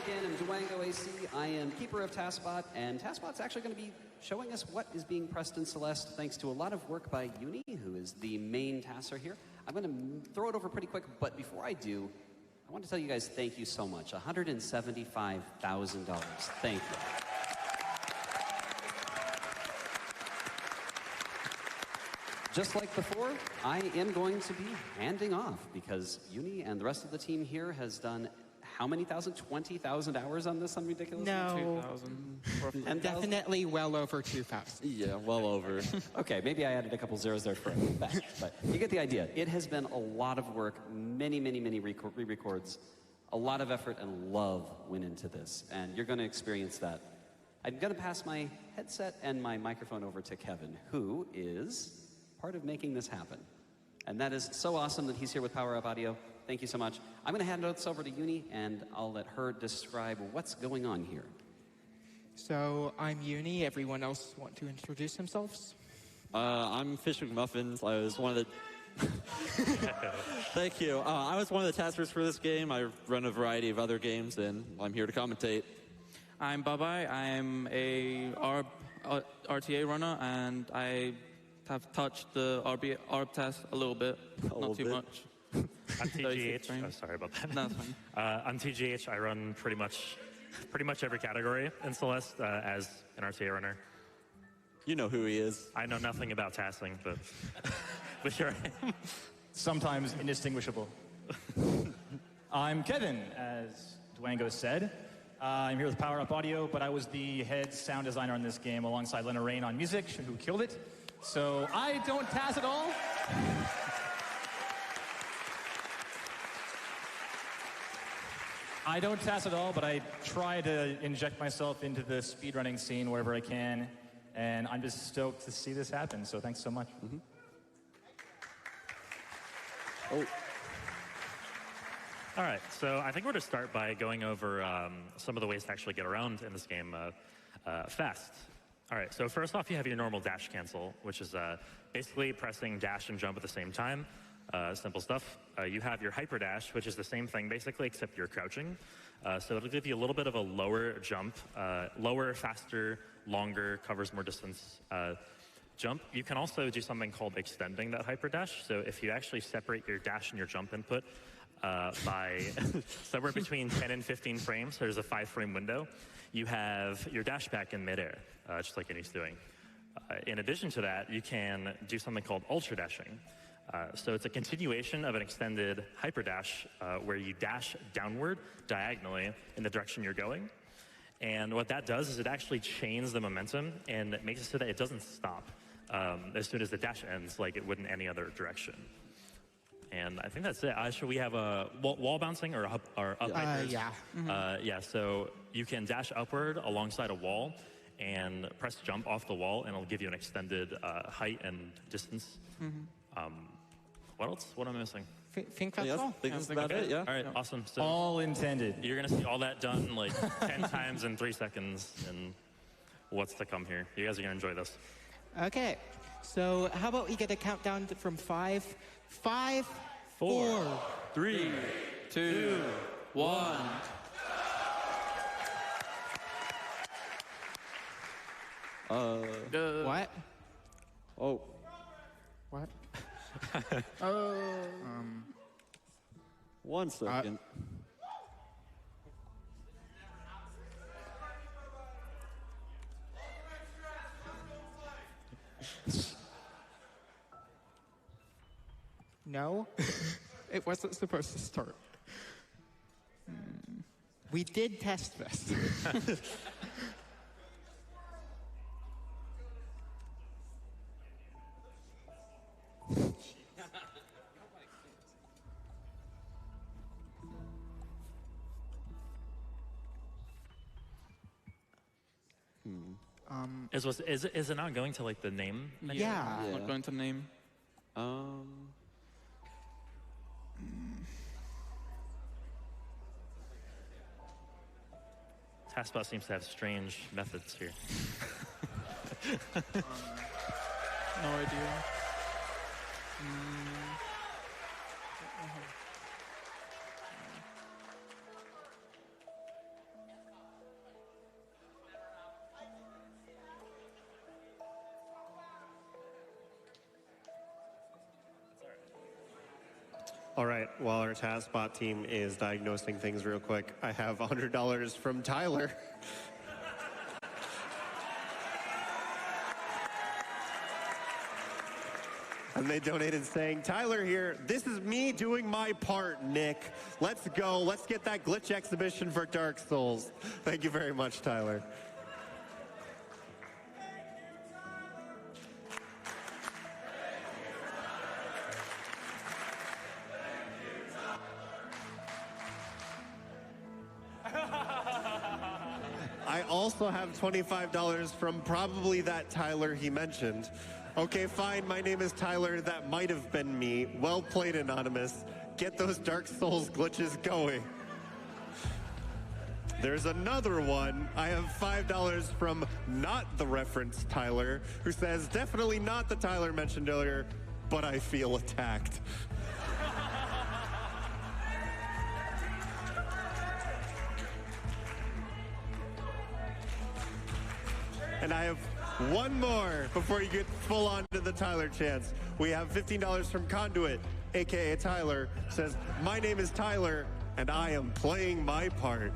again. I'm Duango AC. I am Keeper of TASBot, and TASBot's actually going to be showing us what is being pressed in Celeste thanks to a lot of work by Uni, who is the main tasser here. I'm going to throw it over pretty quick, but before I do, I want to tell you guys thank you so much. $175,000. Thank you. Just like before, I am going to be handing off because Uni and the rest of the team here has done how many thousand? 20,000 hours on this unridiculous? No. 2,000? Definitely well over 2,000. Yeah, well over. Okay, maybe I added a couple zeros there for effect, but you get the idea. It has been a lot of work, many re-records. A lot of effort and love went into this, and you're going to experience that. I'm going to pass my headset and my microphone over to Kevin, who is part of making this happen. And that is so awesome that he's here with Power Up Audio. Thank you so much. I'm going to hand this over to Uni, and I'll let her describe what's going on here. So, I'm Uni. Everyone else want to introduce themselves? I'm Fish McMuffins. I was one of the... Thank you. I was one of the testers for this game. I run a variety of other games, and I'm here to commentate. I'm Babai. I'm a RTA runner, and I have touched the ARB test a little bit, not too much. I'm TGH. Oh, sorry about that. No, that's fine. I'm TGH. I run pretty much every category in Celeste as an RTA runner. You know who he is. I know nothing about tassing, but here I am. Sometimes indistinguishable. I'm Kevin, as Duango said. I'm here with Power Up Audio, but I was the head sound designer on this game alongside Lena Rain on music, who killed it. So I don't tass at all. I don't tass at all, but I try to inject myself into the speedrunning scene wherever I can, and I'm just stoked to see this happen, so thanks so much. Mm-hmm. Oh. All right, so I think we're going to start by going over some of the ways to actually get around in this game fast. All right, so first off, you have your normal dash cancel, which is basically pressing dash and jump at the same time. Simple stuff. You have your hyper dash, which is the same thing basically, except you're crouching. So it'll give you a little bit of a lower jump, lower, faster, longer, covers more distance jump. You can also do something called extending that hyper dash. So if you actually separate your dash and your jump input by somewhere between 10 and 15 frames, so there's a 5-frame window, you have your dash back in midair, just like Uni's doing. In addition to that, you can do something called ultra dashing. So it's a continuation of an extended hyper dash where you dash downward diagonally in the direction you're going. And what that does is it actually chains the momentum and it makes it so that it doesn't stop as soon as the dash ends like it would in any other direction. And I think that's it. Should we have a wall bouncing or up hypers? Yeah. Mm-hmm. Yeah, so you can dash upward alongside a wall and press jump off the wall, and it'll give you an extended height and distance. Mm-hmm. What else? What am I missing? Think that's all. I think that's about it, yeah. All right, awesome. So All intended. you're going to see all that done like 10 times in 3 seconds, and what's to come here. You guys are going to enjoy this. Okay. So how about we get a countdown from 5? 5, 4, 3, 2, 1. What? Oh. What? 1 second. No? It wasn't supposed to start. We did test this. Is it not going to like the name? Yeah. Not going to name. TASBot seems to have strange methods here. No idea. All right, while our TASBot team is diagnosing things real quick, I have $100 from Tyler. And they donated saying, Tyler here, this is me doing my part, Nick. Let's go. Let's get that glitch exhibition for Dark Souls. Thank you very much, Tyler. I also have $25 from probably that Tyler he mentioned. Okay, fine, my name is Tyler, that might have been me. Well played, Anonymous. Get those Dark Souls glitches going. There's another one. I have $5 from not the reference Tyler, who says, definitely not the Tyler mentioned earlier, but I feel attacked. And I have one more before you get full on to the Tyler chance. We have $15 from Conduit, aka Tyler, says, my name is Tyler, and I am playing my part.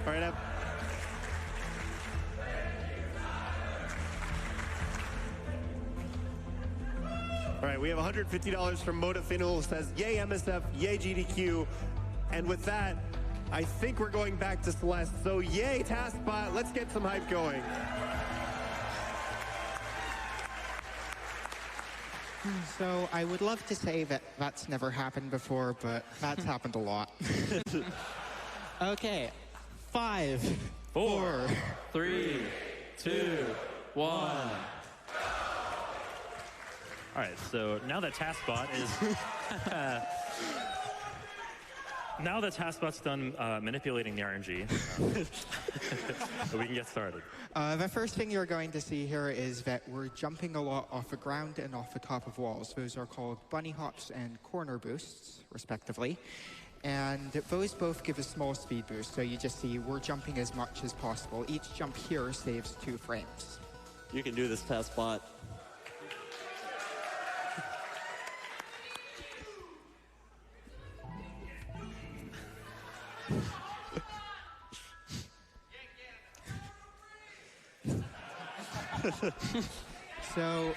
All right, All right, we have $150 from Modafinal, who says, yay MSF, yay GDQ. And with that, I think we're going back to Celeste. So yay TASBot, let's get some hype going. So I would love to say that that's never happened before, but that's happened a lot. Okay, 5, 4, 3, 2, 1. All right, so now that TASBot is... now that TASBot's done manipulating the RNG, we can get started. The first thing you're going to see here is that we're jumping a lot off the ground and off the top of walls. Those are called bunny hops and corner boosts, respectively. And those both give a small speed boost, so you just see we're jumping as much as possible. Each jump here saves 2 frames. You can do this, TASBot. So,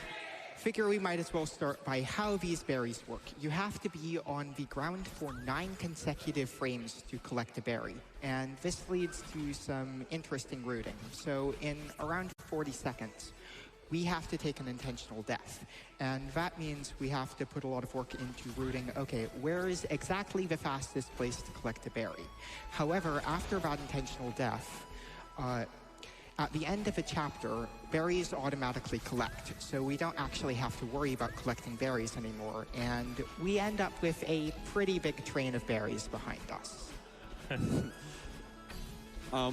figure we might as well start by how these berries work. You have to be on the ground for 9 consecutive frames to collect a berry. And this leads to some interesting routing. So in around 40 seconds, we have to take an intentional death. And that means we have to put a lot of work into routing, okay, where is exactly the fastest place to collect a berry? However, after that intentional death, at the end of a chapter, berries automatically collect, so we don't actually have to worry about collecting berries anymore, and we end up with a pretty big train of berries behind us.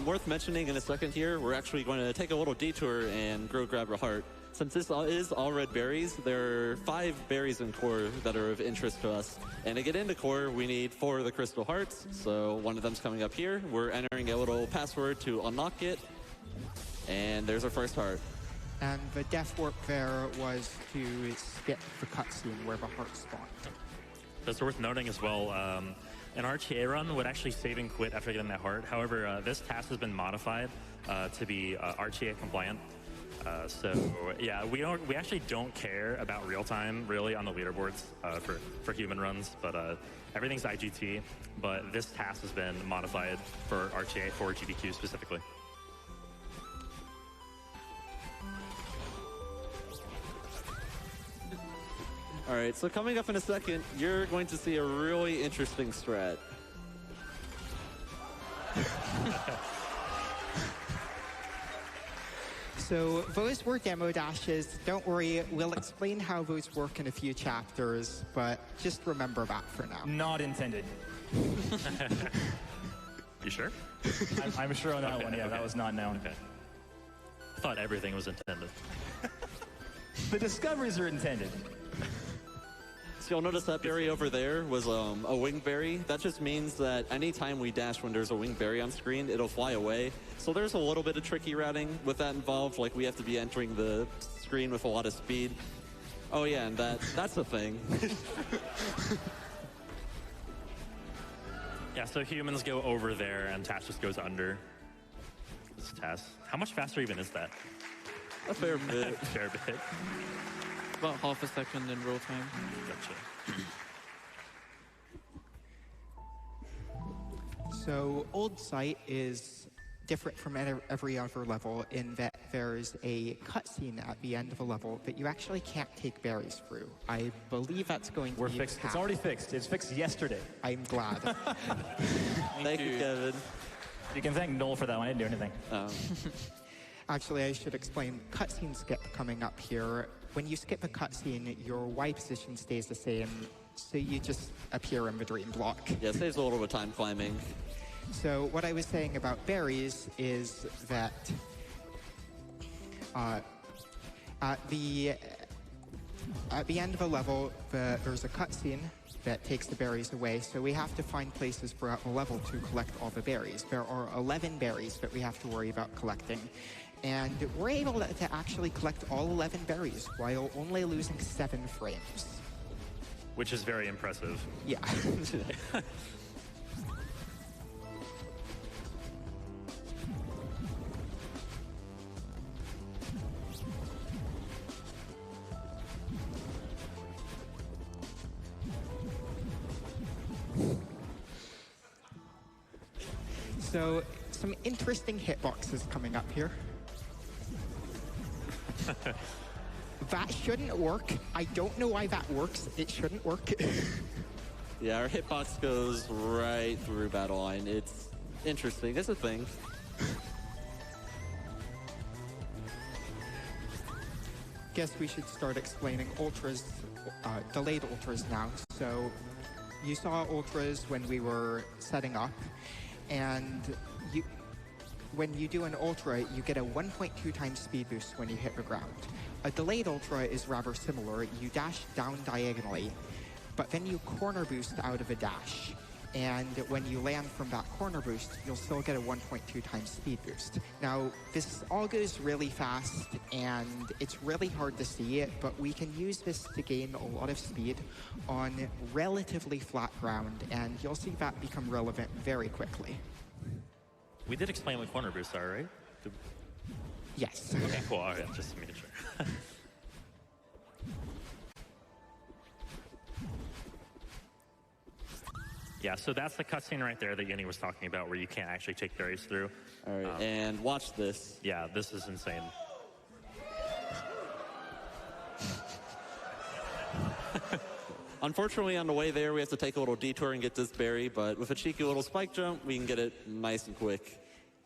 Worth mentioning in a second here, we're actually going to take a little detour and go grab a heart. Since this is all red berries, there are 5 berries in core that are of interest to us. And to get into core, we need 4 of the crystal hearts, so one of them's coming up here. We're entering a little password to unlock it. And there's our first heart. And the death warp there was to skip the cutscene where the heart spawned. That's worth noting as well. An RTA run would actually save and quit after getting that heart. However, this task has been modified to be RTA compliant. So yeah, we actually don't care about real time really on the leaderboards for human runs, but everything's IGT. But this task has been modified for RTA for GDQ specifically. All right, so coming up in a second, you're going to see a really interesting strat. So those were demo dashes. Don't worry, we'll explain how those work in a few chapters, but just remember that for now. Not intended. You sure? I'm sure on that one, yeah, that was not known. Okay. I thought everything was intended. The discoveries are intended. So you'll notice that berry over there was a wing berry. That just means that anytime we dash when there's a wing berry on screen, it'll fly away. So there's a little bit of tricky routing with that involved. Like we have to be entering the screen with a lot of speed. Oh yeah, and that's a thing. Yeah, so humans go over there and TAS just goes under. This TAS. How much faster even is that? A fair bit. Fair bit. About half a second in real time. Gotcha. So Old Site is different from every other level in that there's a cutscene at the end of a level that you actually can't take berries through. I believe that's going to We're be fixed. It's already fixed. It's fixed yesterday. I'm glad. Thank you, Kevin. You can thank Noel for that one. I didn't do anything. Actually, I should explain. Cutscene skip coming up here. When you skip a cutscene, your Y position stays the same, so you just appear in the dream block. Yeah, it saves a little bit of time climbing. So what I was saying about berries is that at the end of a level, there's a cutscene that takes the berries away, so we have to find places throughout the level to collect all the berries. There are 11 berries that we have to worry about collecting, and we're able to actually collect all 11 berries while only losing 7 frames. Which is very impressive. Yeah. So, some interesting hitboxes coming up here. That shouldn't work. I don't know why that works. It shouldn't work. Yeah, our hitbox goes right through battle line. It's interesting. It's a thing. Guess we should start explaining ultras, delayed ultras now. So, you saw ultras when we were setting up, and when you do an ultra, you get a 1.2 times speed boost when you hit the ground. A delayed ultra is rather similar. You dash down diagonally, but then you corner boost out of a dash. And when you land from that corner boost, you'll still get a 1.2 times speed boost. Now, this all goes really fast, and it's really hard to see it, but we can use this to gain a lot of speed on relatively flat ground, and you'll see that become relevant very quickly. We did explain what corner boosts are, right? Yes. Okay, cool. All right, just making sure. Yeah, so that's the cutscene right there that Yenny was talking about where you can't actually take berries through. All right, and watch this. Yeah, this is insane. Unfortunately, on the way there, we have to take a little detour and get this berry, but with a cheeky little spike jump, we can get it nice and quick.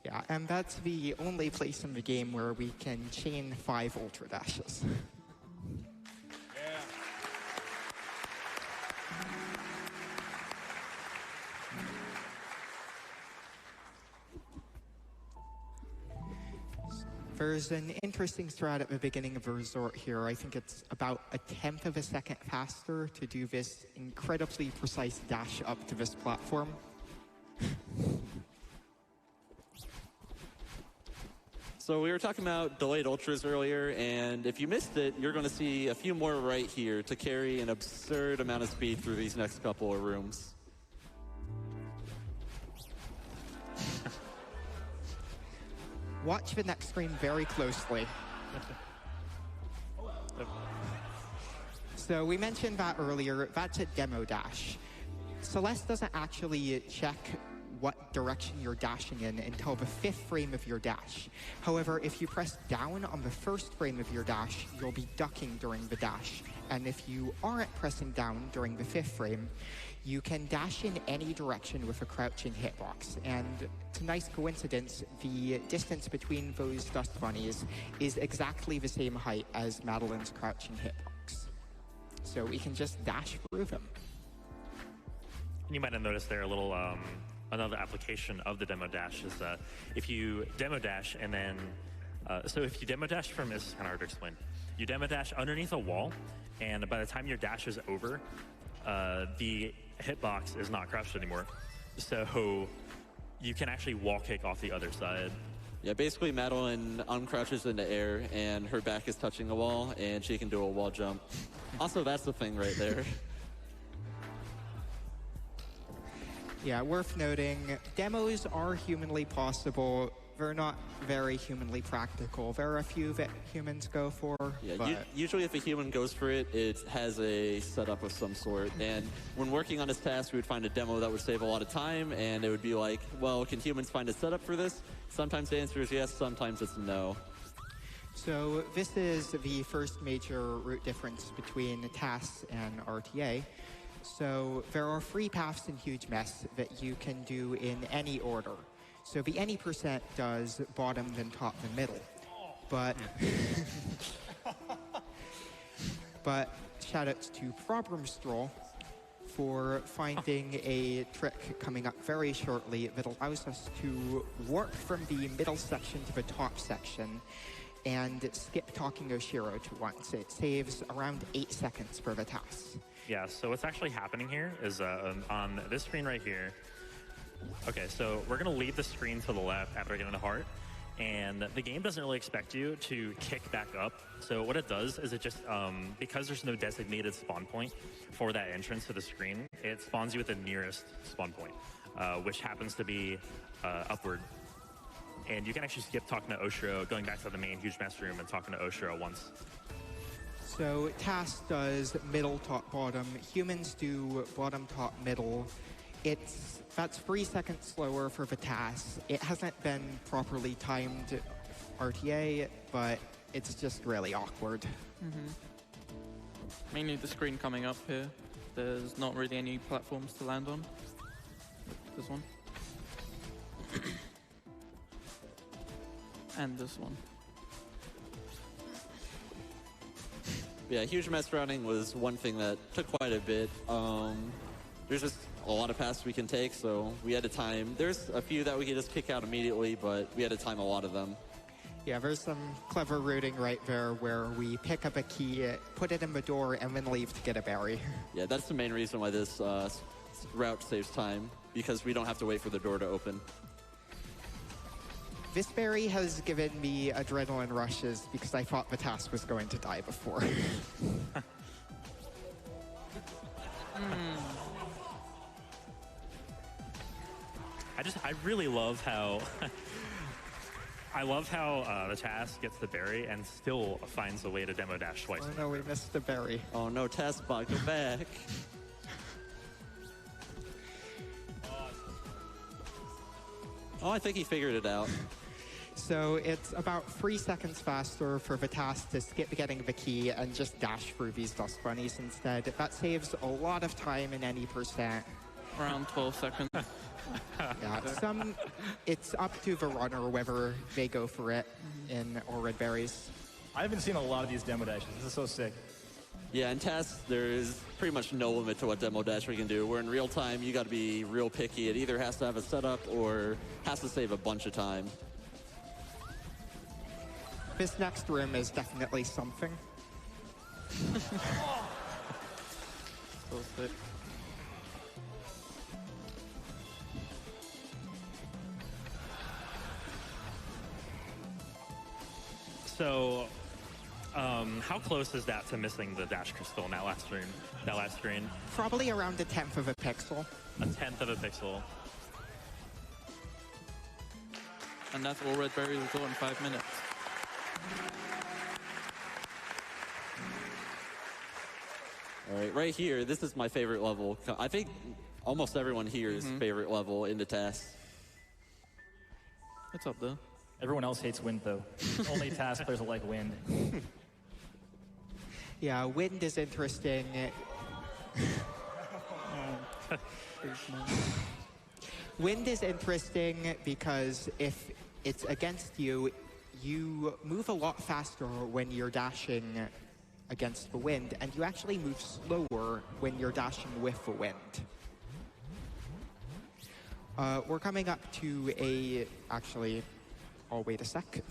Yeah, and that's the only place in the game where we can chain 5 ultra dashes. There's an interesting strat at the beginning of the resort here. I think it's about 1/10 of a second faster to do this incredibly precise dash up to this platform. So we were talking about delayed ultras earlier, and if you missed it, you're going to see a few more right here to carry an absurd amount of speed through these next couple of rooms. Watch the next screen very closely. So we mentioned that earlier. That's a demo dash. Celeste doesn't actually check what direction you're dashing in until the 5th frame of your dash. However, if you press down on the 1st frame of your dash, you'll be ducking during the dash. And if you aren't pressing down during the 5th frame, you can dash in any direction with a crouching hitbox. And it's a nice coincidence, the distance between those dust bunnies is exactly the same height as Madeline's crouching hitbox. So we can just dash through them. You might have noticed there a little, another application of the demo dash is if you demo dash and then, so if you demo dash from, it's kind of hard to explain. You demo dash underneath a wall, and by the time your dash is over, the hitbox is not crushed anymore. So you can actually wall kick off the other side. Yeah, basically Madeline uncrouches into air, and her back is touching the wall, and she can do a wall jump. Also, that's the thing right there. Yeah, worth noting, demos are humanly possible. They're not very humanly practical. There are a few that humans go for, Yeah, but usually if a human goes for it, it has a setup of some sort. And when working on this task, we would find a demo that would save a lot of time, and it would be like, well, can humans find a setup for this? Sometimes the answer is yes, sometimes it's no. So this is the first major root difference between TAS and RTA. So there are 3 paths in Huge Mess that you can do in any order. So the any percent does bottom, then top, then middle. But but shoutouts to Problem Stroll for finding a trick coming up very shortly that allows us to warp from the middle section to the top section and skip talking Oshiro to once. It saves around 8 seconds for the task. Yeah, so what's actually happening here is on this screen right here. Okay, so we're going to leave the screen to the left after getting the heart, and the game doesn't really expect you to kick back up. So what it does is it just, because there's no designated spawn point for that entrance to the screen, it spawns you at the nearest spawn point, which happens to be upward. And you can actually skip talking to Oshiro, going back to the main Huge Mess room and talking to Oshiro once. So TAS does middle, top, bottom. Humans do bottom, top, middle. That's 3 seconds slower for the TAS. It hasn't been properly timed RTA, but it's just really awkward. Mainly the screen coming up here. There's not really any platforms to land on. This one. And this one. Yeah, Huge Mess routing was one thing that took quite a bit. There's just a lot of paths we can take, so we had to time. There's a few that we could just kick out immediately, but we had to time a lot of them. Yeah, there's some clever routing right there where we pick up a key, put it in the door, and then leave to get a berry. Yeah, that's the main reason why this route saves time, because we don't have to wait for the door to open. This berry has given me adrenaline rushes because I thought the task was going to die before. I really love how the task gets the berry and still finds a way to demo dash twice. Oh no, we missed the berry. Oh no, task bot, go back. Oh, I think he figured it out. So it's about 3 seconds faster for the task to skip getting the key and just dash through these dust bunnies instead. That saves a lot of time in any percent. Around 12 seconds. Yeah, it's up to the runner whether they go for it in or red berries. I haven't seen a lot of these demo dashes. This is so sick. Yeah, in tasks, there is pretty much no limit to what demo dash we can do. Where in real time, you got to be real picky. It either has to have a setup or has to save a bunch of time. This next room is definitely something. So sick. So, how close is that to missing the dash crystal in that last screen? Probably around a 1/10 of a pixel. A 1/10 of a pixel. And that's all red berries will go in 5 minutes. All right, right here, this is my favorite level. I think almost everyone here's favorite level in the task. It's up there. Everyone else hates wind, though. Only task players will like wind. Yeah, wind is interesting. Wind is interesting because if it's against you, you move a lot faster when you're dashing against the wind, and you actually move slower when you're dashing with the wind. We're coming up to actually, oh, wait a sec.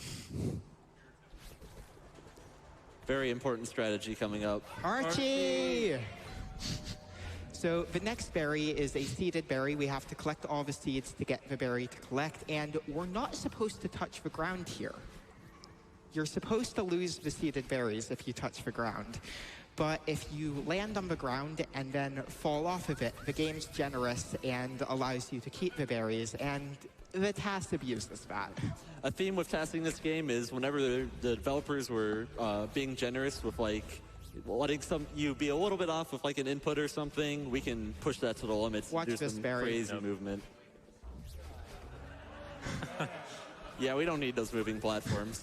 Very important strategy coming up. Archie! So the next berry is a seeded berry. We have to collect all the seeds to get the berry to collect, and we're not supposed to touch the ground here. You're supposed to lose the seeded berries if you touch the ground. But if you land on the ground and then fall off of it, the game's generous and allows you to keep the berries, and the TAS abuses that. A theme with tasking this game is whenever the developers were being generous with like letting you be a little bit off with like an input or something, we can push that to the limits. Watch do this some berry. crazy movement. Yeah, we don't need those moving platforms.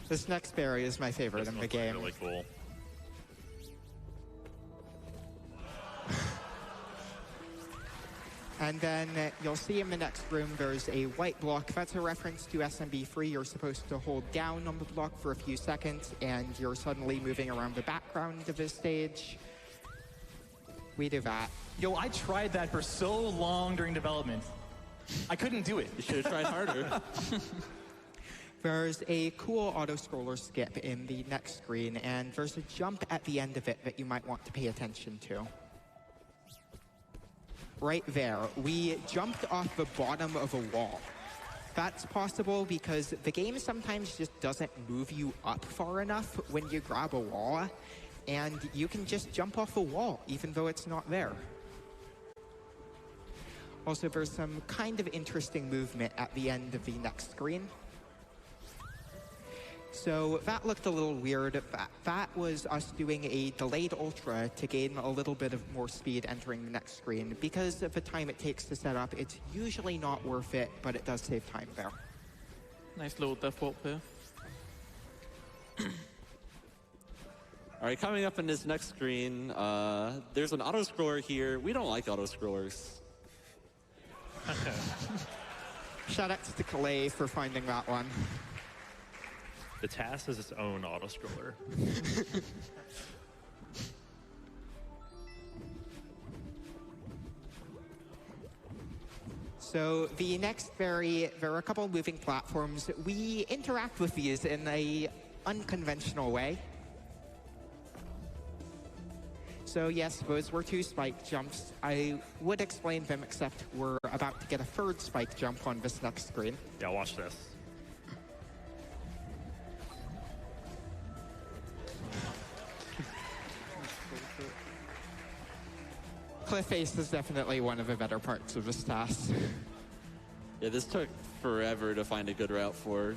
This next berry is my favorite in the game. Really cool. And then you'll see in the next room there's a white block. That's a reference to SMB3. You're supposed to hold down on the block for a few seconds, and you're suddenly moving around the background of the stage. We do that. Yo, I tried that for so long during development. I couldn't do it. You should have tried harder. There's a cool auto-scroller skip in the next screen, and there's a jump at the end of it that you might want to pay attention to. Right there, we jumped off the bottom of a wall. That's possible because the game sometimes just doesn't move you up far enough when you grab a wall, and you can just jump off a wall even though it's not there. Also, there's some kind of interesting movement at the end of the next screen. So that looked a little weird. That was us doing a delayed ultra to gain a little bit of more speed entering the next screen. Because of the time it takes to set up, it's usually not worth it, but it does save time there. Nice little death warp here. All right, coming up in this next screen, there's an auto-scroller here. We don't like auto-scrollers. Shout out to Calais for finding that one. The TAS is its own auto-scroller. So the next there are a couple moving platforms. We interact with these in a unconventional way. So yes, those were two spike jumps. I would explain them, except we're about to get a third spike jump on this next screen. Yeah, watch this. Cliff Face is definitely one of the better parts of this task. Yeah, this took forever to find a good route for.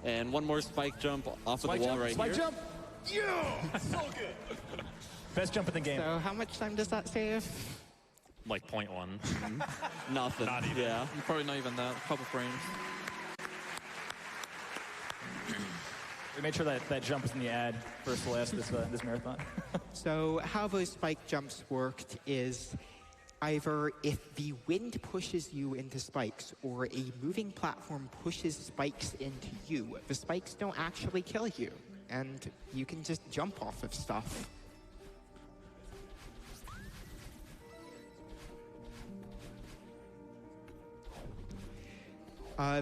And one more spike jump off of the wall right spike here. Jump! Yeah! So good! Best jump in the game. So how much time does that save? Like 0.1. Nothing. Not even. Yeah. Probably not even that. A couple frames. We made sure that jump was in the ad for Celeste this marathon. So how those spike jumps worked is either if the wind pushes you into spikes or a moving platform pushes spikes into you, the spikes don't actually kill you, and you can just jump off of stuff.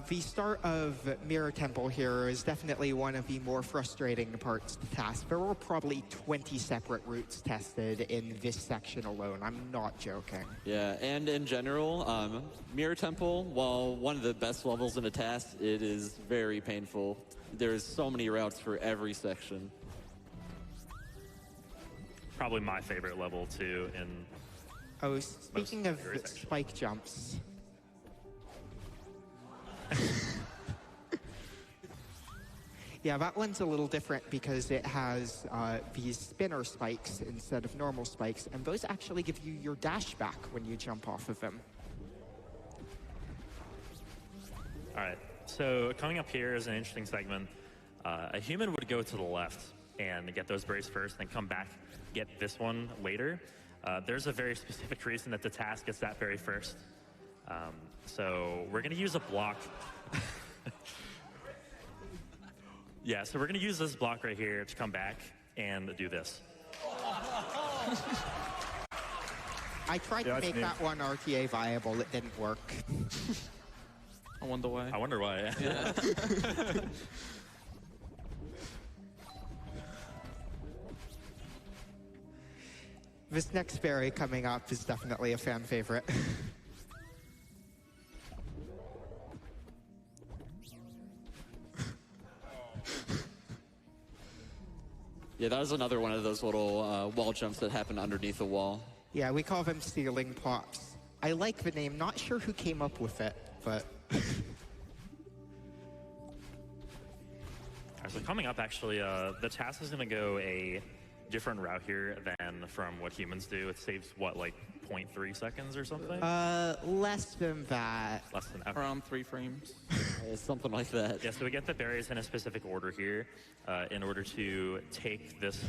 The start of Mirror Temple here is definitely one of the more frustrating parts of the task. There were probably 20 separate routes tested in this section alone. I'm not joking. Yeah, and in general, Mirror Temple, while one of the best levels in a task, it is very painful. There's so many routes for every section. Probably my favorite level, too, in Oh, speaking of Mirror section. spike jumps. Yeah, that one's a little different because it has these spinner spikes instead of normal spikes, and those actually give you your dash back when you jump off of them. All right, so coming up here is an interesting segment. A human would go to the left and get those berries first, then come back, get this one later. There's a very specific reason that the task gets that berry first. So we're going to use a block. Yeah, so we're going to use this block right here to come back and do this. I tried to make that one RTA viable. It didn't work. I wonder why. I wonder why. Yeah. This next berry coming up is definitely a fan favorite. Yeah, that was another one of those little wall jumps that happened underneath the wall. Yeah, we call them ceiling pops. I like the name. Not sure who came up with it, but... So coming up, actually, the task is going to go a different route here than from what humans do. It saves, what, like 0.3 seconds or something? Less than that. Less than that. Around 3 frames. Something like that. Yeah, so we get the berries in a specific order here in order to take this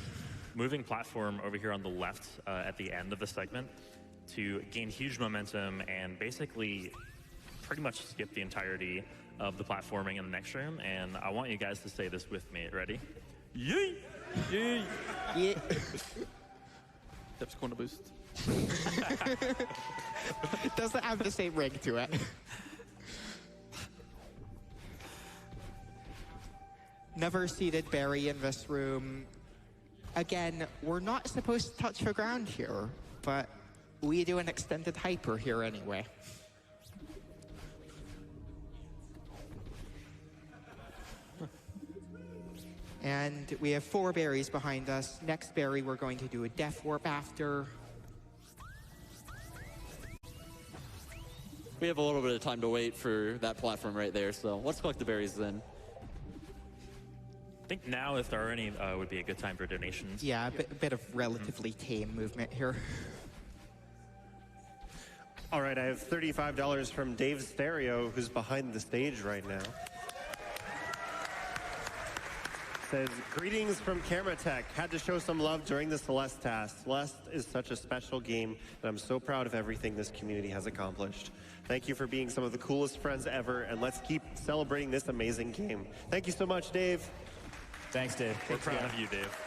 moving platform over here on the left at the end of the segment to gain huge momentum and basically pretty much skip the entirety of the platforming in the next room. And I want you guys to say this with me. Ready? Yay! Yay! Yeah. Dep's corner boost. It doesn't have the same ring to it. Never seated berry in this room. Again, we're not supposed to touch the ground here, but we do an extended hyper here anyway. And we have 4 berries behind us. Next berry, we're going to do a death warp after. We have a little bit of time to wait for that platform right there, so let's collect the berries then. I think now, if there are any, would be a good time for donations. Yeah, a bit of relatively tame movement here. All right, I have $35 from Dave Stereo, who's behind the stage right now. Says, greetings from Camera Tech. Had to show some love during the Celeste TAS. Celeste is such a special game, and I'm so proud of everything this community has accomplished. Thank you for being some of the coolest friends ever, and let's keep celebrating this amazing game. Thank you so much, Dave. Thanks, Dave. We're proud of you, Dave.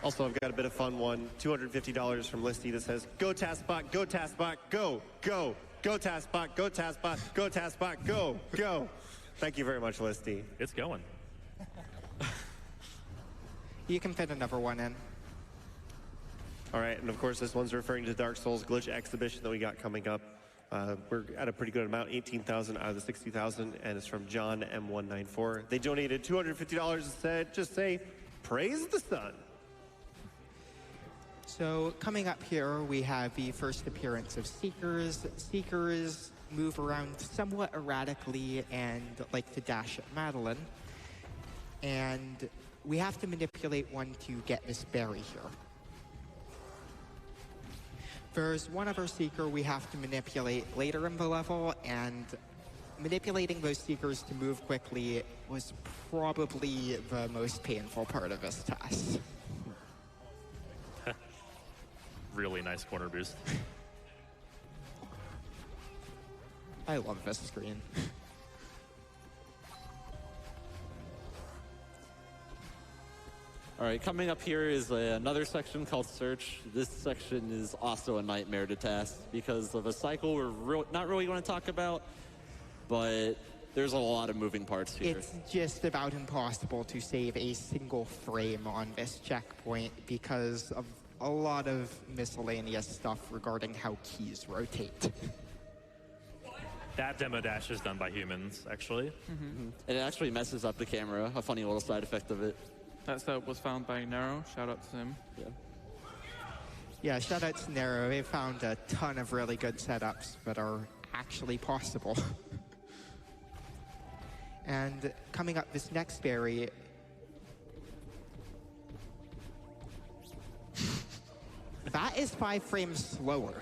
Also, I've got a bit of fun one. $250 from Listy that says, go TASBot, go TASBot, go, go, go TASBot, go TASBot, go TASBot, go, go. Thank you very much, Listy. It's going. You can fit another one in. All right, and of course, this one's referring to Dark Souls Glitch Exhibition that we got coming up. We're at a pretty good amount, 18,000 out of the 60,000, and it's from John M194. They donated $250 and said, just say, praise the sun. So coming up here, we have the first appearance of Seekers. Seekers move around somewhat erratically and like to dash at Madeline. And we have to manipulate one to get this berry here. There's one other Seeker we have to manipulate later in the level, and manipulating those Seekers to move quickly was probably the most painful part of this task. Really nice corner boost. I love this screen. All right, coming up here is another section called Search. This section is also a nightmare to task because of a cycle we're not really going to talk about, but there's a lot of moving parts here. It's just about impossible to save a single frame on this checkpoint because of a lot of miscellaneous stuff regarding how keys rotate. That demo dash is done by humans, actually. Mm-hmm. And it actually messes up the camera, a funny little side effect of it. That setup was found by Nero. Shout out to him. Yeah. Yeah, shout out to Nero. They found a ton of really good setups that are actually possible. And coming up this next berry, that is 5 frames slower.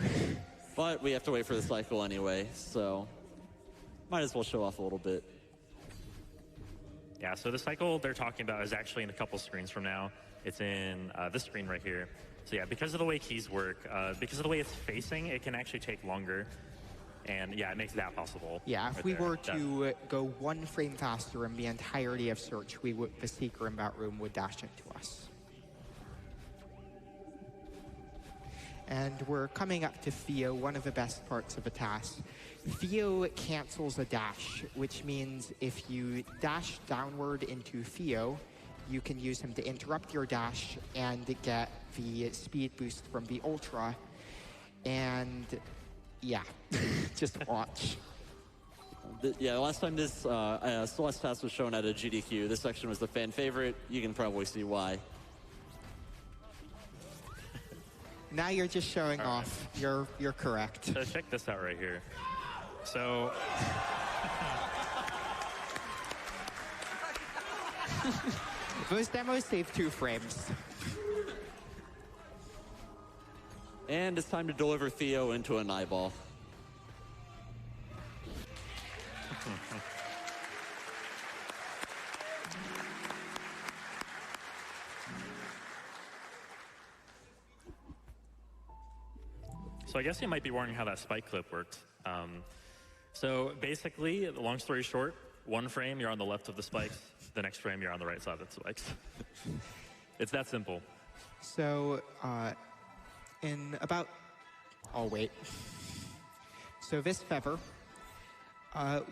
But we have to wait for the cycle anyway, so might as well show off a little bit. Yeah, so the cycle they're talking about is actually in a couple screens from now. It's in this screen right here. So yeah, because of the way keys work, because of the way it's facing, it can actually take longer. And yeah, it makes that possible. Yeah, if right we there. were to go 1 frame faster in the entirety of search, the Seeker in that room would dash into us. And we're coming up to Theo, one of the best parts of the task. Theo cancels a dash, which means if you dash downward into Theo, you can use him to interrupt your dash and get the speed boost from the Ultra. And yeah, just watch. Yeah, last time this Celeste TAS was shown at a GDQ, this section was the fan favorite. You can probably see why. Now you're just showing off. You're correct. So check this out right here. So Those demos save 2 frames. And it's time to deliver Theo into an eyeball. So I guess you might be wondering how that spike clip works. So basically, long story short, 1 frame, you're on the left of the spikes. The next frame, you're on the right side of the spikes. It's that simple. So, in about... Oh, wait. So this feather,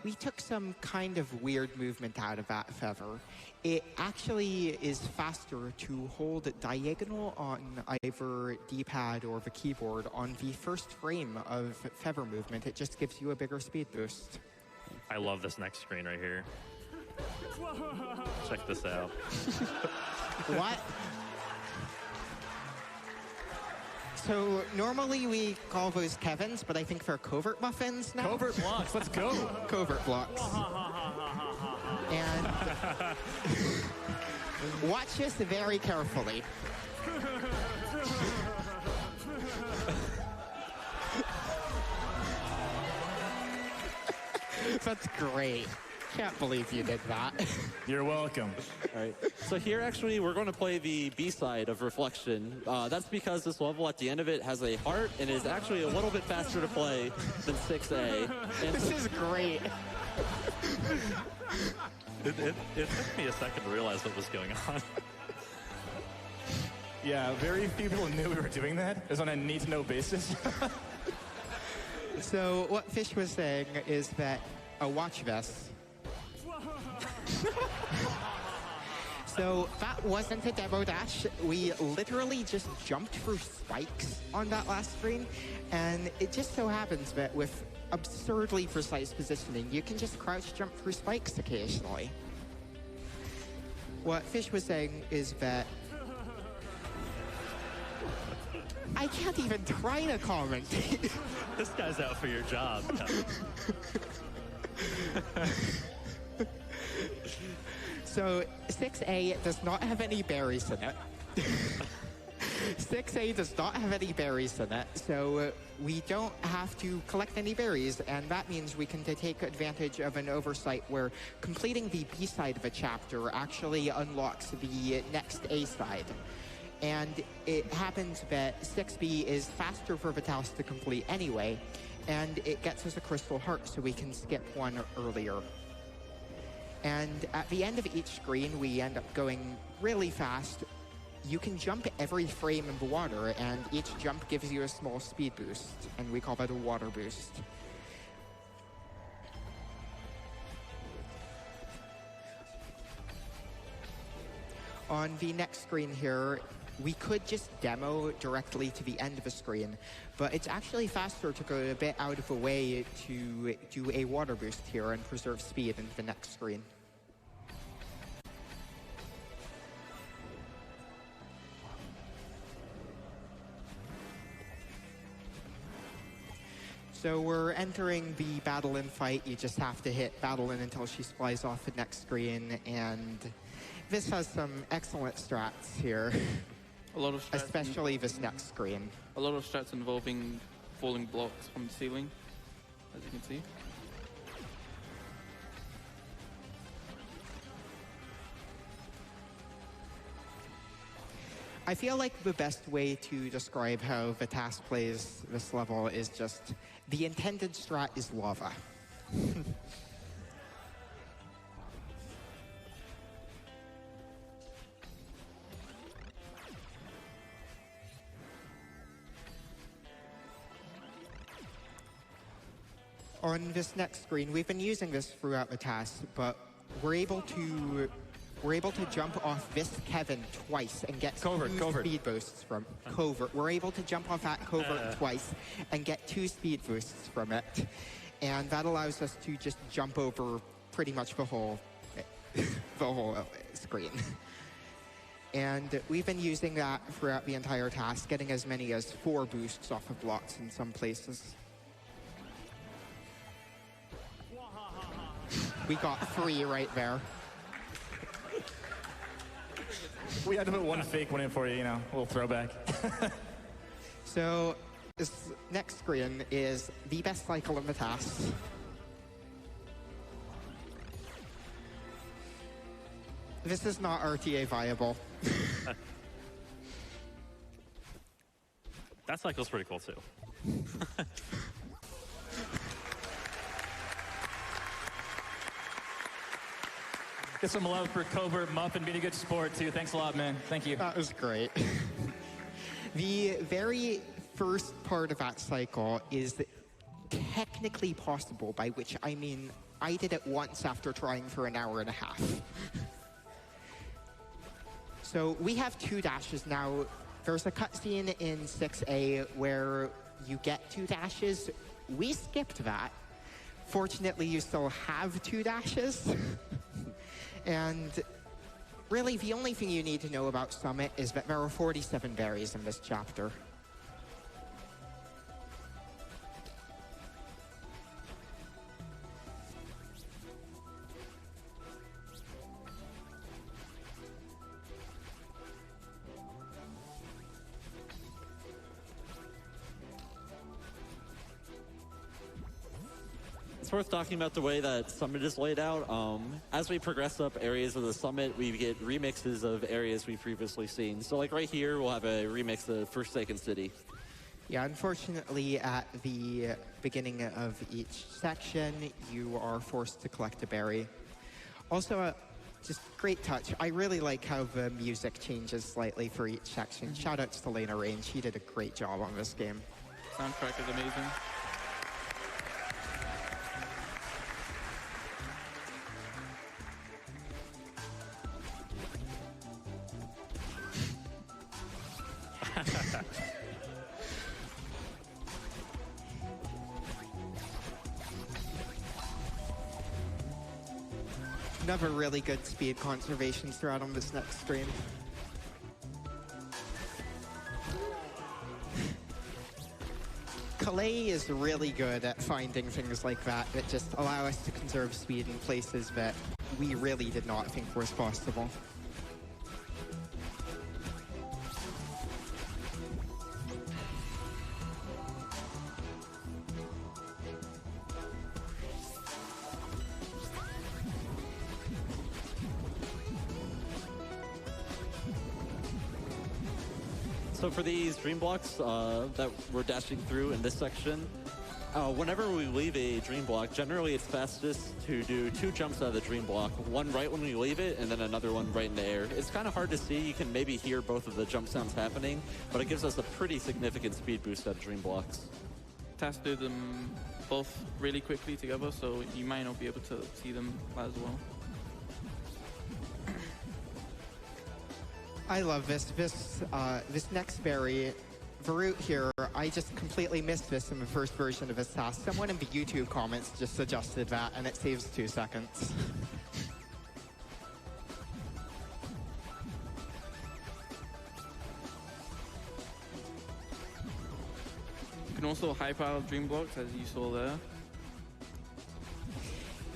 we took some kind of weird movement out of that feather. It actually is faster to hold diagonal on either D-pad or the keyboard on the first frame of feather movement. It just gives you a bigger speed boost. I love this next screen right here. Check this out. What? So normally we call those Kevins, but I think they're covert muffins now. Covert blocks, let's go. Covert blocks. And watch this very carefully. That's great. Can't believe you did that. You're welcome. All right. So here, actually, we're going to play the B-side of Reflection. That's because this level at the end of it has a heart and is actually a little bit faster to play than 6A. And This is great. It took me a second to realize what was going on. Yeah, very few people knew we were doing that. It was on a need-to-know basis. So what Fish was saying is that, watch this. So that wasn't a demo dash. We literally just jumped through spikes on that last screen. And it just so happens that with absurdly precise positioning, you can just crouch jump through spikes occasionally. What Fish was saying is that I can't even try to comment. This guy's out for your job. So 6A does not have any berries in it. 6A does not have any berries in it, so we don't have to collect any berries, and that means we can take advantage of an oversight where completing the B side of a chapter actually unlocks the next A side. And it happens that 6B is faster for Vitalis to complete anyway, and it gets us a crystal heart so we can skip one earlier. And at the end of each screen, we end up going really fast. You can jump every frame in the water, and each jump gives you a small speed boost, and we call that a water boost. On the next screen here, we could just demo directly to the end of the screen, but it's actually faster to go a bit out of the way to do a water boost here and preserve speed in the next screen. So we're entering the Battle-In fight. You just have to hit Battle-In until she flies off the next screen, and this has some excellent strats here. A lot of strats, Especially this next screen. a lot of strats involving falling blocks from the ceiling, as you can see. I feel like the best way to describe how the TAS plays this level is just the intended strat is lava. On this next screen, we've been using this throughout the TAS, but we're able to jump off this Kevin twice and get Covert. speed boosts from Covert. We're able to jump off that Covert twice and get 2 speed boosts from it. And that allows us to just jump over pretty much the whole screen. And we've been using that throughout the entire TAS, getting as many as 4 boosts off of blocks in some places. We got 3 right there. We had to put one fake one in for you, a little throwback. So this next screen is the best cycle in the TAS. This is not RTA viable. That cycle's pretty cool, too. Get some love for Covert Muffin being a good sport, too. Thanks a lot, man. Thank you. That was great. The very first part of that cycle is technically possible, by which I mean I did it once after trying for an hour and a half. So we have 2 dashes now. There's a cutscene in 6A where you get 2 dashes. We skipped that. Fortunately, you still have 2 dashes. And really, the only thing you need to know about Summit is that there are 47 berries in this chapter. It's worth talking about the way that Summit is laid out. As we progress up areas of the Summit, we get remixes of areas we've previously seen. So like right here, we'll have a remix of Forsaken City. Yeah, unfortunately, at the beginning of each section, you are forced to collect a berry. Also, just great touch. I really like how the music changes slightly for each section. Shoutouts to Lena Rain. She did a great job on this game. Soundtrack is amazing. Another really good speed conservation strat on this next screen. Calais is really good at finding things like that just allow us to conserve speed in places that we really did not think was possible. So for these dream blocks that we're dashing through in this section, whenever we leave a dream block, generally it's fastest to do 2 jumps out of the dream block, one right when we leave it, and then another one right in the air. It's kind of hard to see. You can maybe hear both of the jump sounds happening, but it gives us a pretty significant speed boost out of dream blocks. TAS do them both really quickly together, so you might not be able to see them as well. I love this. This next berry, Varut here, I just completely missed this in the first version of this task. Someone in the YouTube comments just suggested that, and it saves 2 seconds. You can also hype out dream blocks, as you saw there.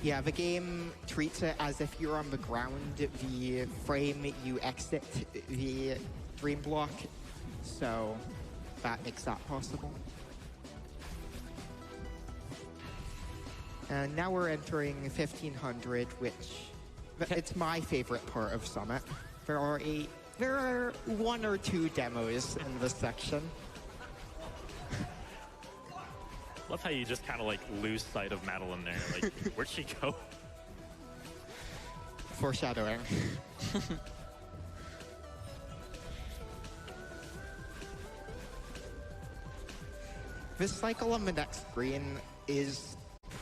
Yeah, the game treats it as if you're on the ground. The frame you exit the dream block, so that makes that possible. And now we're entering 1500, which it's my favorite part of Summit. There are There are 1 or 2 demos in this section. Love how you just kind of like lose sight of Madeline there. Like, where'd she go? Foreshadowing. This cycle on the next screen is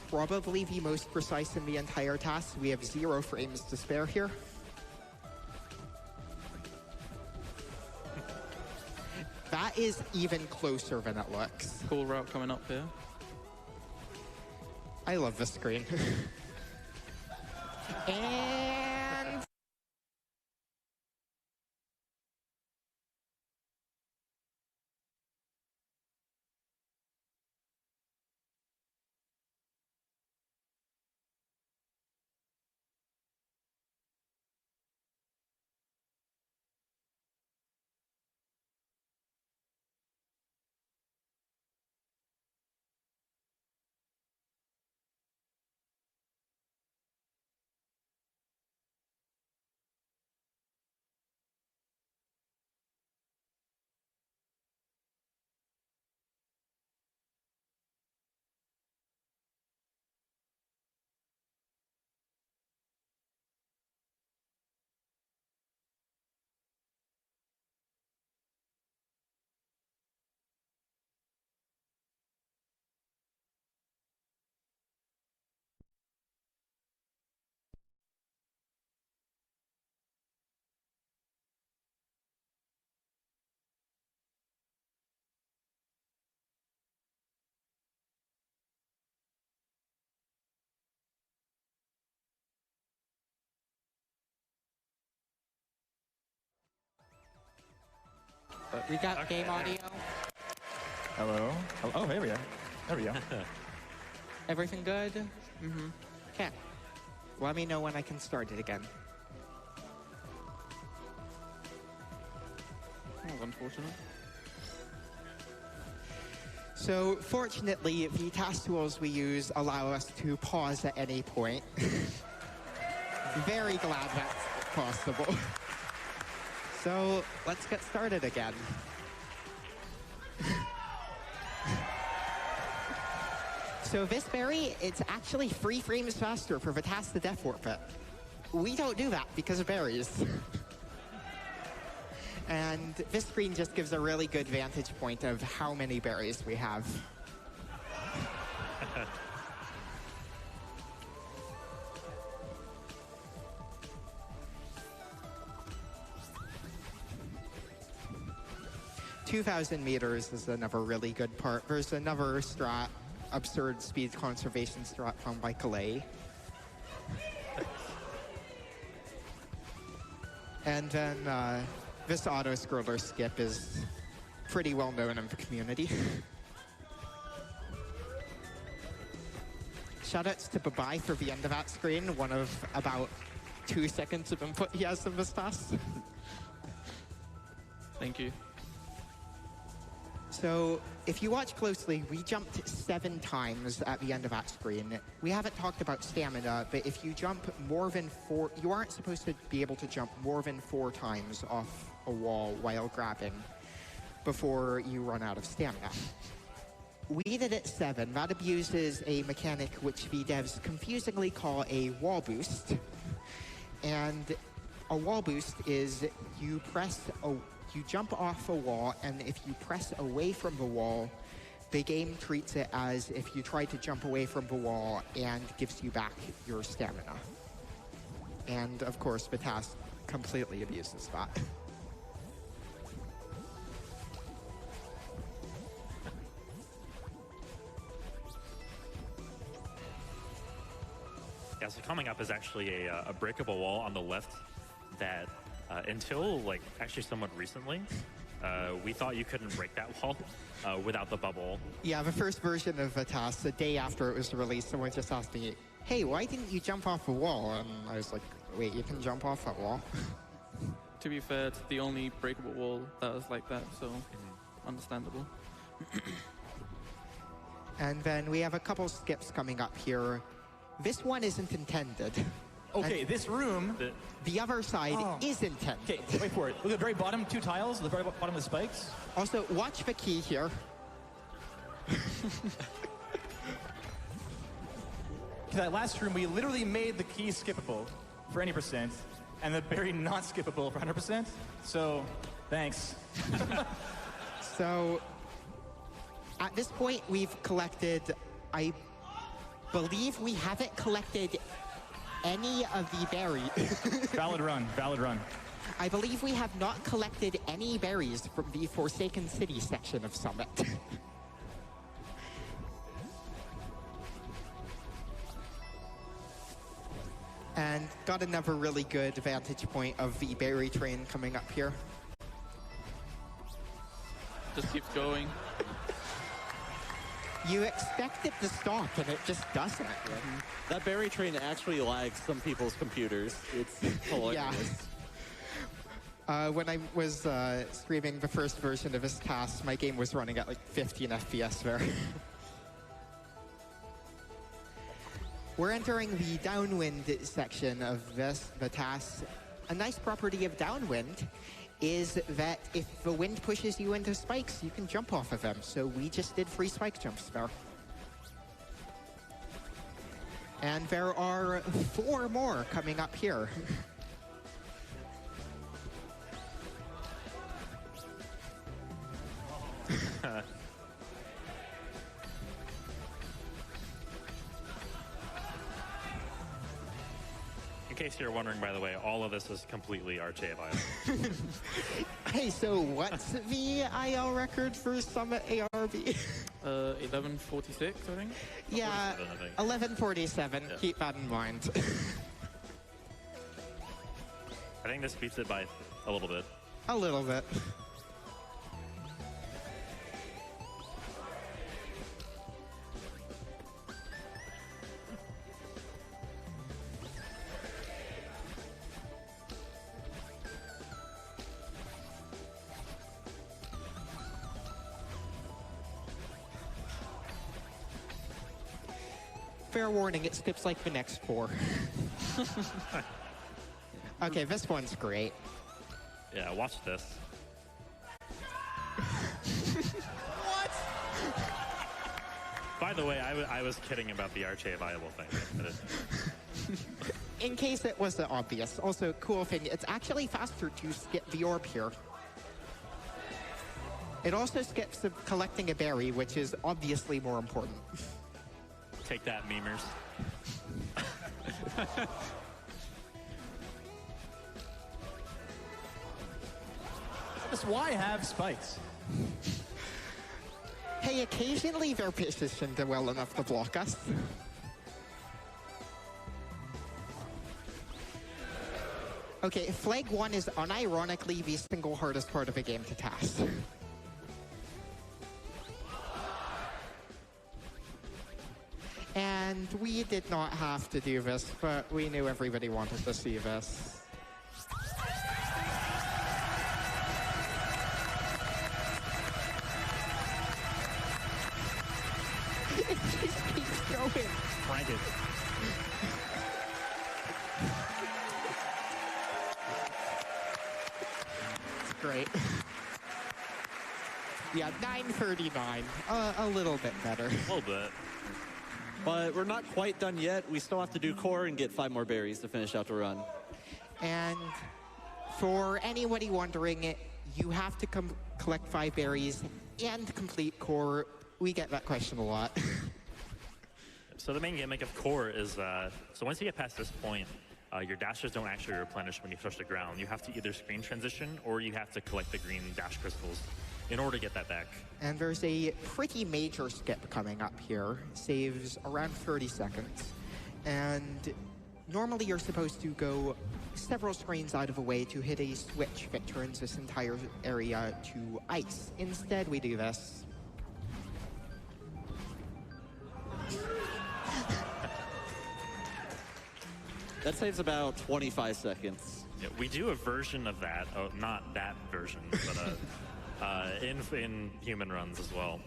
probably the most precise in the entire task. We have 0 frames to spare here. That is even closer than it looks. Cool route coming up here. I love this screen. And... we got game audio. Hello. Oh, there we go. There we go. Everything good? Mm-hmm. Okay. Let me know when I can start it again. Oh, unfortunate. So, fortunately, the task tools we use allow us to pause at any point. Very glad that's possible. So, let's get started again. So this berry, it's actually 3 frames faster for the task to death warp it. We don't do that because of berries. And this screen just gives a really good vantage point of how many berries we have. $2,000 meters is another really good part. There's another strat, absurd speed conservation strat found by Calais. And then this auto-scroller skip is pretty well known in the community. Shoutouts to Babai for the end of that screen, one of about 2 seconds of input he has in this task. Thank you. So, if you watch closely, we jumped 7 times at the end of that screen. We haven't talked about stamina, but if you jump more than 4, you aren't supposed to be able to jump more than 4 times off a wall while grabbing before you run out of stamina. We did it 7. That abuses a mechanic which the devs confusingly call a wall boost. And a wall boost is you jump off a wall, and if you press away from the wall, the game treats it as if you tried to jump away from the wall and gives you back your stamina. And of course, the task completely abuses that. Yeah, so coming up is actually a breakable wall on the left that until like actually somewhat recently, we thought you couldn't break that wall without the bubble. Yeah, the first version of the task, the day after it was released, someone just asked me, hey, why didn't you jump off a wall? And I was like, wait, you can jump off that wall? To be fair, it's the only breakable wall that is like that, so understandable. And then we have a couple skips coming up here. This one isn't intended. Okay, this room. The other side isn't tented. Okay, wait for it. Look at the very bottom 2 tiles, the very bottom of the spikes. Also, watch the key here. That last room, we literally made the key skippable for any percent, and the berry not skippable for 100%. So, thanks. So, at this point, we've collected, I believe we haven't collected any of the berries. Valid run, valid run. I believe we have not collected any berries from the Forsaken City section of Summit. And got another really good vantage point of the berry train coming up here. Just keeps going. You expect it to stop, and it just doesn't. That berry train actually lags some people's computers. It's hilarious. Yeah. When I was streaming the first version of this task, my game was running at like 15 FPS there. We're entering the downwind section of the task. A nice property of downwind is that if the wind pushes you into spikes, you can jump off of them. So we just did 3 spike jumps there. And there are 4 more coming up here. In case you're wondering, by the way, all of this is completely RTA viable. Hey, so what's the IL record for Summit ARB? 11:46, I think. Yeah, 47, I think. 11:47. Yeah. Keep that in mind. I think this beats it by a little bit. A little bit. Fair warning, it skips like the next 4. Okay, this one's great. Yeah, watch this. What? By the way, I was kidding about the RTA viable thing. In case it wasn't obvious. Also, cool thing, it's actually faster to skip the orb here. It also skips collecting a berry, which is obviously more important. Take that, memers. Just why have spikes? Hey, occasionally they're positioned well enough to block us. Okay, Flag 1 is unironically the single hardest part of a game to task. And we did not have to do this, but we knew everybody wanted to see this. It just keeps going. Crank it. It's great. Yeah, 9:39. A little bit better. A little bit. But we're not quite done yet. We still have to do core and get 5 more berries to finish out the run. And for anybody wondering, you have to collect 5 berries and complete core. We get that question a lot. So the main gimmick of core is, so once you get past this point, your dashes don't actually replenish when you touch the ground. You have to either screen transition or you have to collect the green dash crystals in order to get that back. And there's a pretty major skip coming up here. Saves around 30 seconds. And normally you're supposed to go several screens out of the way to hit a switch that turns this entire area to ice. Instead, we do this. That saves about 25 seconds. Yeah, we do a version of that. Oh, not that version, but in human runs as well.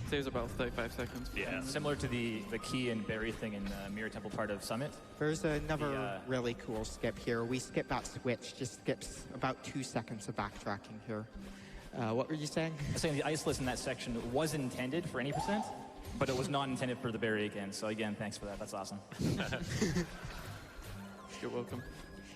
saves about 35 seconds. Yeah. Similar to the key and berry thing in the Mirror Temple part of Summit. There's another really cool skip here. We skip that switch, just skips about 2 seconds of backtracking here. What were you saying? I was saying the iceless in that section was intended for any percent, but it was not intended for the berry again. So again, thanks for that. That's awesome. You're welcome.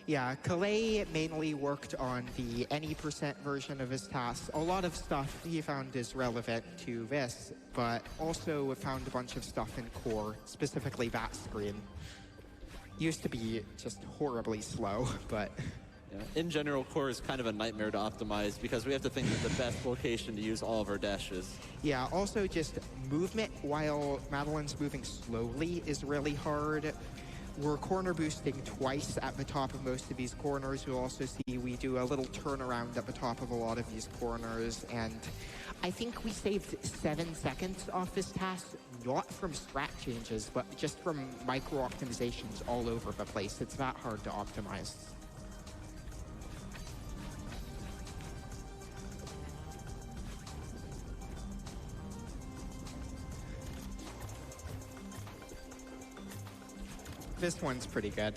Yeah, Calais mainly worked on the any percent version of his tasks. A lot of stuff he found is relevant to this, but also found a bunch of stuff in core, specifically that screen. Used to be just horribly slow, but... Yeah. In general, core is kind of a nightmare to optimize because we have to think of the best location to use all of our dashes. Yeah, also just movement while Madeline's moving slowly is really hard. We're corner boosting twice at the top of most of these corners. You'll also see we do a little turnaround at the top of a lot of these corners. And I think we saved 7 seconds off this task, not from strat changes, but just from micro optimizations all over the place. It's that hard to optimize. This one's pretty good.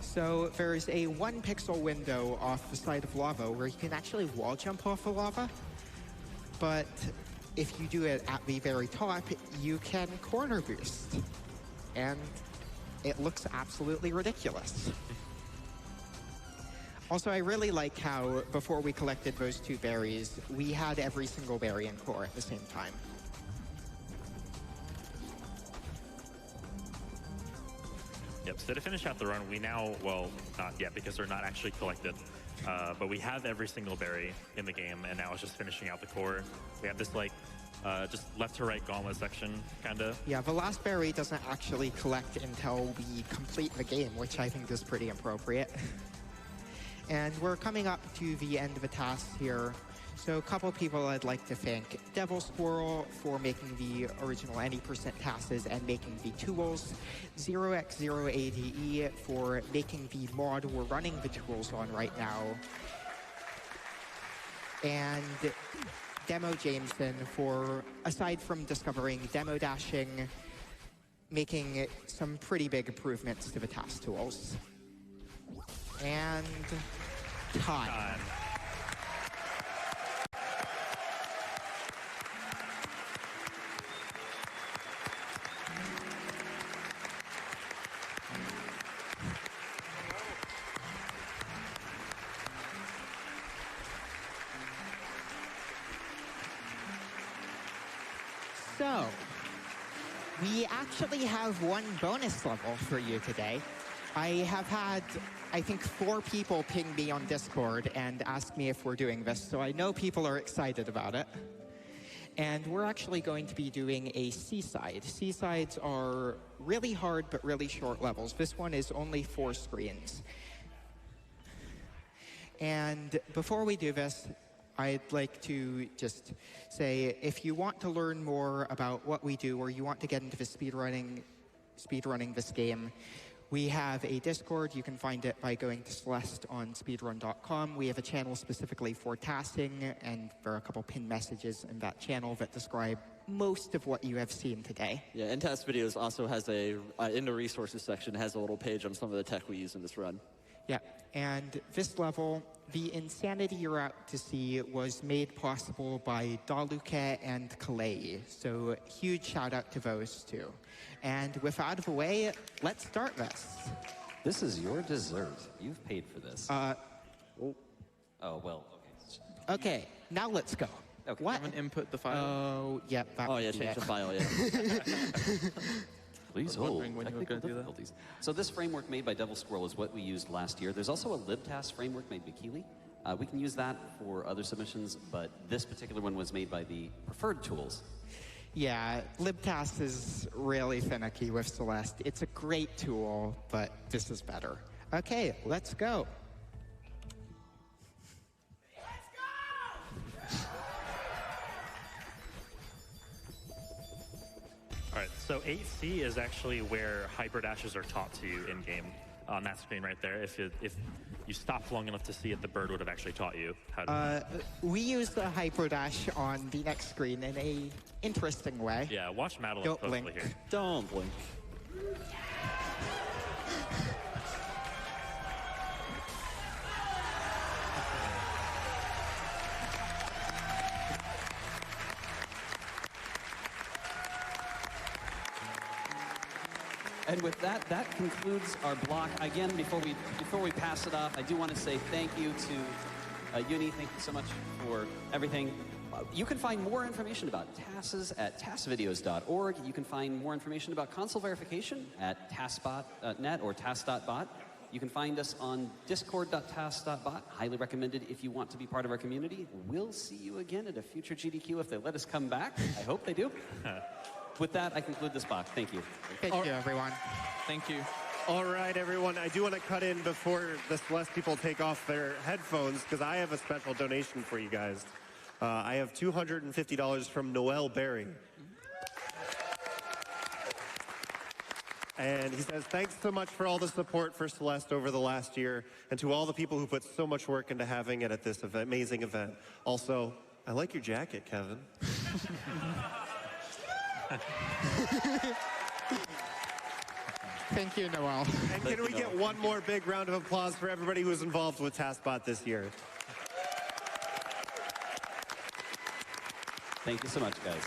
So there's a 1 pixel window off the side of lava where you can actually wall jump off the lava. But if you do it at the very top, you can corner boost. And it looks absolutely ridiculous. Also, I really like how before we collected those 2 berries, we had every single berry in core at the same time. Yep, so to finish out the run, we now, well, not yet because they're not actually collected, but we have every single berry in the game, and now it's just finishing out the core. We have this, like, just left to right gauntlet section, kind of. Yeah, the last berry doesn't actually collect until we complete the game, which I think is pretty appropriate. And we're coming up to the end of the task here. So a couple people I'd like to thank. Devil Squirrel for making the original any percent tasks and making the tools. 0x0ADE for making the mod we're running the tools on right now. And Demo Jameson for, aside from discovering demo dashing, making some pretty big improvements to the task tools. And time. So, we actually have 1 bonus level for you today. I have had, I think, 4 people ping me on Discord and ask me if we're doing this, so I know people are excited about it. And we're actually going to be doing a Seaside. Seasides are really hard but really short levels. This one is only 4 screens. And before we do this, I'd like to just say, if you want to learn more about what we do, or you want to get into the speedrunning this game, we have a Discord. You can find it by going to Celeste on speedrun.com. We have a channel specifically for tasking, and there are a couple pinned messages in that channel that describe most of what you have seen today. Yeah, and Test Videos also has a, in the resources section, has a little page on some of the tech we use in this run. Yeah, and this level, the insanity you're out to see was made possible by Daluke and Calais. So huge shout out to those 2. And with out of the way, let's start this. This is your dessert. You've paid for this. Oh, well, okay. Okay, now let's go. Okay. What? Haven't input the file. Oh, yeah. Oh, yeah, change the file, yeah. Please I was wondering when you were technical gonna do that. difficulties. So this framework made by Devil Squirrel is what we used last year. There's also a libtask framework made by Keeley. We can use that for other submissions, but this particular one was made by the preferred tools. Yeah, libtask is really finicky with Celeste. It's a great tool, but this is better. Okay, let's go. All right, so 8C is actually where hyper dashes are taught to you in game on that screen right there. If you stopped long enough to see it, the bird would have actually taught you how to. We use the hyper dash on the next screen in a interesting way. Yeah, watch Madeline Don't closely blink. here. Don't blink. And with that, that concludes our block. Again, before we pass it off, I do want to say thank you to Uni. Thank you so much for everything. You can find more information about TASes at tasvideos.org. You can find more information about console verification at tasbot.net or tas.bot. You can find us on discord.tas.bot. Highly recommended if you want to be part of our community. We'll see you again at a future GDQ if they let us come back. I hope they do. With that, I conclude this block. Thank you. Thank you, everyone. Thank you. All right, everyone. I do want to cut in before the Celeste people take off their headphones because I have a special donation for you guys. I have $250 from Noel Berry. And he says, thanks so much for all the support for Celeste over the last year and to all the people who put so much work into having it at this amazing event. Also, I like your jacket, Kevin. Thank you, Noel. And can we get one more big round of applause for everybody who was involved with TASBot this year? Thank you so much, guys.